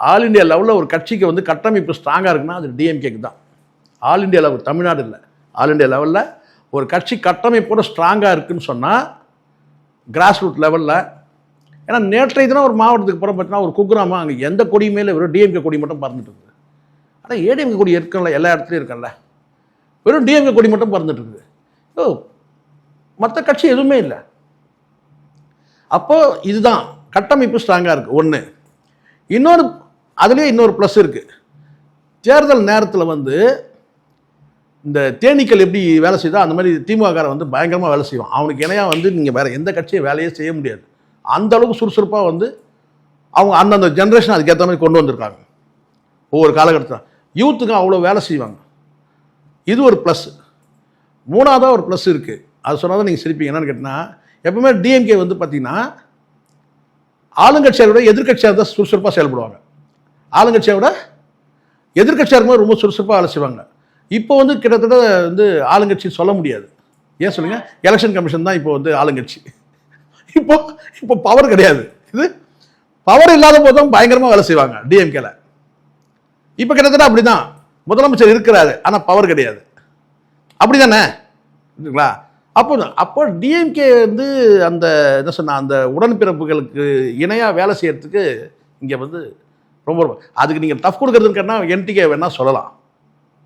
All India லெவலில் ஒரு கட்சிக்கு வந்து கட்டமைப்பு ஸ்ட்ராங்காக இருக்குன்னா அது டிஎம்கேக்கு தான். ஆல் இண்டியா லெவல், தமிழ்நாடு இல்லை, ஆல் இண்டியா லெவலில் ஒரு கட்சி கட்டமைப்போட ஸ்ட்ராங்காக இருக்குன்னு சொன்னால் கிராஸ் ரூட் லெவலில். ஏன்னா நேற்றைய தினம் ஒரு மாவட்டத்துக்கு புறம் பார்த்தீங்கன்னா ஒரு குக்கிராமம், அங்கே எந்த கொடியுமே இல்லை, வெறும் டிஎம்கே கொடி மட்டும் பறந்துட்டு இருக்குது. ஆனால் ஏடிஎம்கே கொடி இருக்கல, எல்லா இடத்துலையும் இருக்கல, வெறும் டிஎம்கே கொடி மட்டும் பறந்துட்டு இருக்குது. ஓ, மற்ற கட்சி எதுவுமே இல்லை. அப்போது இதுதான் கட்டமைப்பு ஸ்ட்ராங்காக இருக்குது ஒன்று. இன்னொரு அதுலேயே இன்னொரு ப்ளஸ் இருக்குது. தேர்தல் நேரத்தில் வந்து இந்த தேனீக்கள் எப்படி வேலை செய்தோ அந்த மாதிரி திமுக வந்து பயங்கரமாக வேலை செய்வான். அவனுக்கு இணையாக வந்து நீங்கள் வேறு எந்த கட்சியை வேலையே செய்ய முடியாது. அந்த அளவுக்கு சுறுசுறுப்பாக வந்து அவங்க அந்தந்த ஜென்ரேஷன் அதுக்கேற்ற மாதிரி கொண்டு வந்திருக்காங்க. ஒவ்வொரு காலகட்டத்தில் யூத்துக்கு அவ்வளோ வேலை செய்வாங்க. இது ஒரு ப்ளஸ். மூணாவதாக ஒரு ப்ளஸ் இருக்குது. அது சொன்னால் தான் நீங்கள் சிரிப்பீங்க. என்னன்னு கேட்டால், எப்பவுமே டிஎம்கே வந்து பார்த்தீங்கன்னா ஆளுங்கட்சியை விட எதிர்கட்சியாக தான் சுறுசுறுப்பாக செயல்படுவாங்க. ஆளுங்கட்சியை விட எதிர்கட்சியாக இருக்கும்போது ரொம்ப சுறுசுறுப்பாக வேலை செய்வாங்க. இப்போ வந்து கிட்டத்தட்ட வந்து ஆளுங்கட்சி சொல்ல முடியாது. ஏன் சொல்லுங்க? எலெக்ஷன் கமிஷன் தான் இப்போ வந்து ஆளுங்கட்சி. இப்போ பவர் கிடையாது. இது பவர் இல்லாத போதும் பயங்கரமாக வேலை செய்வாங்க டிஎம்கேல. இப்போ கிட்டத்தட்ட அப்படிதான். முதலமைச்சர் இருக்கிறாரு, ஆனால் பவர் கிடையாது. அப்படிதானே இருக்குங்களா? அப்போ டிஎம்கே வந்து அந்த என்ன சொன்ன அந்த உடன்பிறப்புகளுக்கு இணையாக வேலை செய்யறதுக்கு இங்கே வந்து ரொம்ப அதுக்கு நீங்கள் டஃப் கொடுக்குறதுன்னு கேட்டால் என்டிகே வேணால் சொல்லலாம்.